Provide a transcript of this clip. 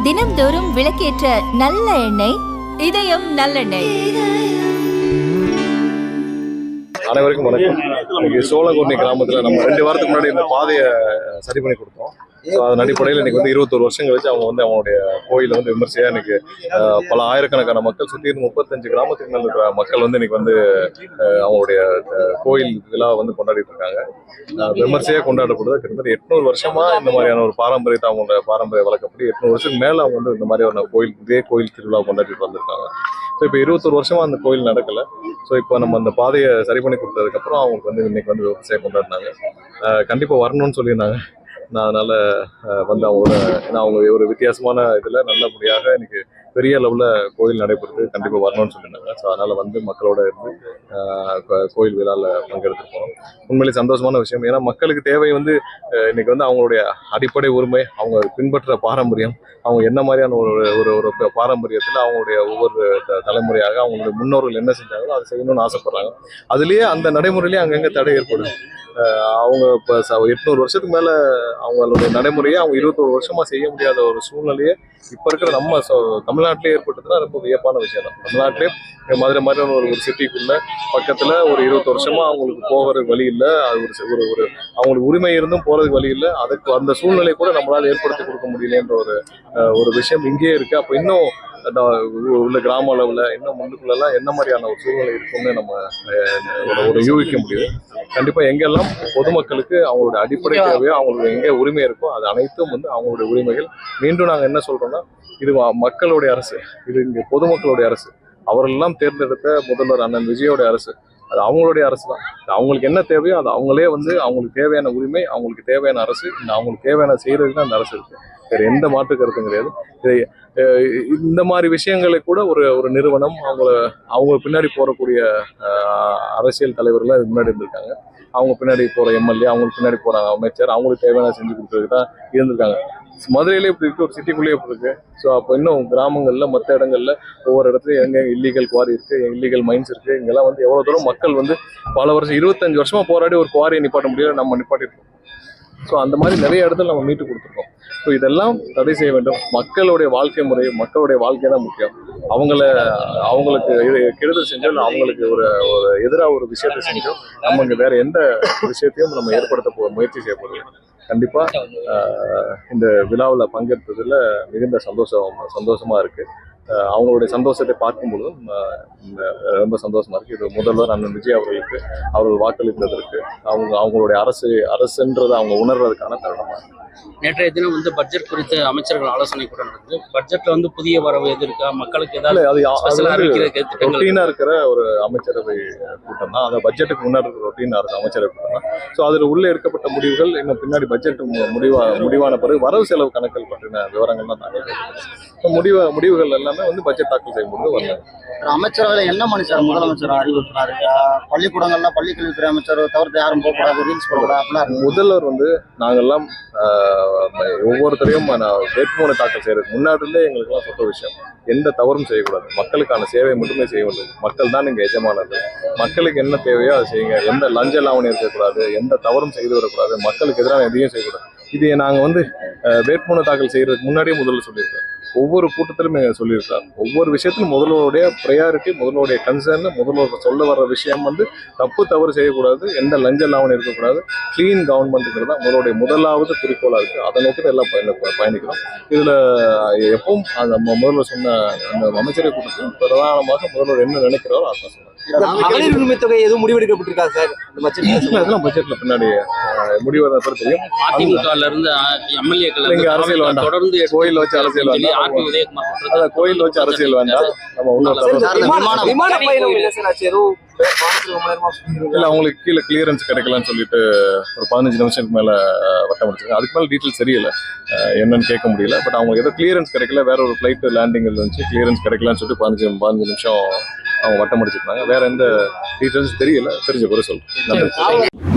தினம்தோறும் விளக்கேற்ற நல்ல எண்ணெய் இதயம் நல்லெண்ணெய். அனைவருக்கும் வணக்கம். இன்னைக்கு சோழங்குர்ணி கிராமத்தில் நம்ம 2 வாரத்துக்கு முன்னாடி இந்த பாதையை சரி பண்ணி கொடுத்தோம். ஸோ அதன் அடிப்படையில் இன்னைக்கு 21 வருஷம் கழிச்சு அவங்க அவங்களுடைய கோயிலை விமர்சையாக இன்னைக்கு பல ஆயிரக்கணக்கான மக்கள் சுற்றி 35 கிராமத்துக்கு மேல இருக்கிற மக்கள் இன்னைக்கு அவங்களுடைய கோயில் விழா கொண்டாடிட்டு இருக்காங்க. விமர்சையாக கொண்டாடப்படுறது கிட்டத்தட்ட 800 வருஷமா இந்த மாதிரியான ஒரு பாரம்பரியத்தை அவங்களோட பாரம்பரிய வழக்கப்படி 800 வருஷத்துக்கு மேல அவங்க இந்த மாதிரியான இதே கோயில் திருவிழா கொண்டாடிட்டு வந்திருக்காங்க. ஸோ இப்போ 21 வருஷமா அந்த கோயில் நடக்கல. ஸோ இப்போ நம்ம அந்த பாதையை சரி பண்ணி கொடுத்ததுக்கப்புறம் அவங்களுக்கு இன்னைக்கு விவசாயம் கொண்டாடினாங்க. கண்டிப்பாக வரணும்னு சொல்லியிருந்தாங்க. நான் அதனால அவங்களோட ஏன்னா அவங்க ஒரு வித்தியாசமான இதில் நல்லபடியாக இன்னைக்கு பெரிய லெவலில் கோயில் நடைபெறுது. கண்டிப்பாக வரணும்னு சொல்லியிருந்தாங்க. ஸோ அதனால் மக்களோட இருந்து கோயில் விழாவில் பங்கெடுத்துருக்கோம். உண்மையிலே சந்தோஷமான விஷயம். ஏன்னா மக்களுக்கு தேவை இன்னைக்கு அவங்களுடைய அடிப்படை உரிமை, அவங்க பின்பற்ற பாரம்பரியம், அவங்க என்ன மாதிரியான ஒரு பாரம்பரியத்தில் அவங்களுடைய ஒவ்வொரு தலைமுறையாக அவங்களுடைய முன்னோர்கள் என்ன செஞ்சாங்களோ அதை செய்யணும்னு ஆசைப்படுறாங்க. அதுலேயே அந்த நடைமுறையிலேயே அங்கங்கே தடை ஏற்படுது. அவங்க இப்போ 800 வருஷத்துக்கு மேலே அவங்களுடைய நடைமுறையை அவங்க 21 வருஷமா செய்ய முடியாத ஒரு சூழ்நிலையே இப்போ இருக்கிற நம்ம தமிழ்நாட்டிலே ஏற்பட்டதுன்னா ரொம்ப வியப்பான விஷயம் தான். தமிழ்நாட்டிலே மதுரை மாதிரியான ஒரு சிட்டிக்குள்ள பக்கத்தில் ஒரு 20 வருஷமா அவங்களுக்கு போகிறதுக்கு வழி இல்லை. அது ஒரு அவங்களுக்கு உரிமை இருந்தும் போகிறதுக்கு வழி இல்லை. அதுக்கு அந்த சூழ்நிலை கூட நம்மளால் ஏற்படுத்தி கொடுக்க முடியலன்ற ஒரு விஷயம் இங்கேயே இருக்குது. அப்போ இன்னும் உள்ள கிராம அளவில் இன்னும் முன்னுக்குள்ளெல்லாம் என்ன மாதிரியான ஒரு சூழ்நிலை இருக்குன்னு நம்ம யூகிக்க முடியுது. கண்டிப்பாக எங்கெல்லாம் பொதுமக்களுக்கு அவங்களோட அடிப்படை தேவையோ அவங்களுக்கு எங்கே உரிமை இருக்கோ அது அனைத்தும் அவங்களுடைய உரிமைகள். மீண்டும் நாங்கள் என்ன சொல்கிறோம்னா, இது மக்களுடைய அரசு, இது இங்கே பொதுமக்களுடைய அரசு. அவரெல்லாம் தேர்ந்தெடுத்த முதல்வர் அண்ணன் விஜயோட அரசு. அது அவங்களுடைய அரசு தான். அவங்களுக்கு என்ன தேவையோ அது அவங்களே அவங்களுக்கு தேவையான உரிமை, அவங்களுக்கு தேவையான அரசு, அவங்களுக்கு தேவையான செய்யறதுக்கு தான் அந்த அரசு இருக்கு. வேற எந்த மாற்று கருத்தும் கிடையாது. இந்த மாதிரி விஷயங்களை கூட ஒரு நிறுவனம் அவங்க பின்னாடி போறக்கூடிய அரசியல் தலைவர்கள் இது முன்னாடி இருந்திருக்காங்க. அவங்க பின்னாடி போற எம்எல்ஏ, அவங்களுக்கு பின்னாடி போற அமைச்சர், அவங்களுக்கு தேவையான செஞ்சு கொடுக்கறதுக்கு தான் இருந்திருக்காங்க. மதுரையிலே இப்படி இருக்கு, ஒரு சிட்டிக்குள்ளேயே இப்படி இருக்கு. ஸோ அப்போ இன்னும் கிராமங்கள்ல மற்ற இடங்கள்ல ஒவ்வொரு இடத்துலையும் எங்க இல்லீகல் குவாரி இருக்கு, இல்லீகல் மைன்ஸ் இருக்கு. இங்கெல்லாம் எவ்வளவு தூரம் மக்கள் பல வருஷம் 25 வருஷமா போராடி ஒரு குவாரியை நிப்பாட்ட முடியல, நம்ம நிப்பாட்டிருக்கோம். ஸோ அந்த மாதிரி நிறைய இடத்துல நம்ம மீட்டு கொடுத்துருக்கோம். ஸோ இதெல்லாம் தடை செய்ய வேண்டும். மக்களுடைய வாழ்க்கை முறை, மக்களுடைய வாழ்க்கை தான் முக்கியம். அவங்களுக்கு கெடுதல் செஞ்சோ இல்லை அவங்களுக்கு ஒரு எதிராக ஒரு விஷயத்தை செஞ்சோ நம்ம இங்கே வேற எந்த விஷயத்தையும் நம்ம ஏற்படுத்த முயற்சி செய்யப்படுது. கண்டிப்பா இந்த விழாவில் பங்கேற்றதுல மிகுந்த சந்தோஷமா இருக்கு. அவங்களுடைய சந்தோஷத்தை பார்க்கும்பொழுதும் ரொம்ப சந்தோஷமா இருக்கு. இது முதல்வர் அண்ணன் விஜய் அவர்கள் வாக்களித்ததற்கு அவங்களுடைய அரசுன்றதை அவங்க உணர்றதுக்கான தருணமா இருக்கு. நேற்றைய தினம் பட்ஜெட் குறித்து அமைச்சர்கள் ஆலோசனை கூட நடந்தது. பட்ஜெட்ல புதிய வரவு எது இருக்கா, மக்களுக்கு ஏதாவது ரொட்டீனா இருக்கிற ஒரு அமைச்சரவை கூட்டம் தான். அந்த பட்ஜெட்டுக்கு முன்னாடி ரொட்டீனா இருக்கிற அமைச்சரவை கூட்டம் தான். ஸோ அதில் உள்ளே எடுக்கப்பட்ட முடிவுகள் இன்னும் பின்னாடி பட்ஜெட் முடிவான பிறகு வரவு செலவு கணக்குகள் பற்றின விவரங்கள் தான் தாக்கல். முடிவுகள் எல்லாமே பட்ஜெட் தாக்கல் செய்யும்போது வரல. அமைச்சரவையில் என்ன மனுஷன் முதலமைச்சர் அறிவுறுத்தினாரு? பள்ளிக்கூடங்கள்ல பள்ளிக்கல்வித்துறை அமைச்சர் தவிர்த்து யாரும் போகக்கூடாது, ரீல்ஸ் போகக்கூடாது. முதல்வர் நாங்கெல்லாம் ஒவ்வொருத்தரையும் வேட்புமனு தாக்கல் செய்யறதுக்கு முன்னாடிலே எங்களுக்கெல்லாம் சொல்ற விஷயம், எந்த தவறும் செய்யக்கூடாது, மக்களுக்கான சேவை மட்டுமே செய்ய வேண்டும். மக்கள் தான் இங்க எஜமானது. மக்களுக்கு என்ன தேவையோ அதை செய்யுங்க. எந்த லஞ்ச லாவணம் இருக்கக்கூடாது, எந்த தவறும் செய்து வரக்கூடாது, மக்களுக்கு எதிரான எதையும் செய்யக்கூடாது. இது நாங்க வேட்புமனு தாக்கல் செய்யறதுக்கு முன்னாடியே முதல்ல சொல்லியிருக்கோம். ஒவ்வொரு கூட்டத்திலும் சொல்லியிருக்காரு. ஒவ்வொரு விஷயத்திலும் முதல்வருடைய ப்ரையாரிட்டி, முதல்வருடைய கன்சர்ன், முதல்வர் சொல்ல வர்ற விஷயம் தவறு செய்யக்கூடாது, எந்த லஞ்ச லாவணம் இருக்கக்கூடாது, கிளீன் கவர்மெண்ட்டுங்கிறது தான் முதலுடைய முதலாவது குறிக்கோளா இருக்கு. அதை நோக்கி எல்லாம் பயணிக்கிறோம். இதுல எப்பவும் அந்த முதல்வர் சொன்ன அந்த அமைச்சரவை கூட்டத்தில் பிரதானமாக முதல்வர் என்ன நினைக்கிறாரோ அதான் சொல்றாரு. மகளிர் உரிமை தொகை எதுவும் முடிவெடுக்கப்பட்டிருக்கா சார்? அதெல்லாம் பட்ஜெட்ல பின்னாடி முடிவெடுத்த பிறகு தெரியும். அதிமுகல இருந்து எம்எல்ஏக்கள் அரசியல் வேண்டாம், தொடர்ந்து கோயில் வச்சு அரசியல் வேண்டாம், கோயில் வச்சு அரசியல் வேண்டாம். இல்ல அவங்களுக்கு கீழே கிளியரன்ஸ் கிடைக்கலான்னு சொல்லிட்டு ஒரு 15 நிமிஷத்துக்கு மேல வட்டம் முடிச்சிருக்காங்க. அதுக்கு மேல டீட்டெயில் தெரியல, என்னன்னு கேட்க முடியல. பட் அவங்க ஏதோ கிளியரன்ஸ் கிடைக்கல, வேற ஒரு ஃபிளைட் லேண்டிங் இருந்துச்சு, கிளியரன்ஸ் கிடைக்கலான்னு சொல்லிட்டு 15 நிமிஷம் அவங்க வட்டம் முடிச்சிருக்காங்க. வேற எந்த டீட்டெயில்ஸ் தெரியல, தெரிஞ்ச கூட சொல்றேன்.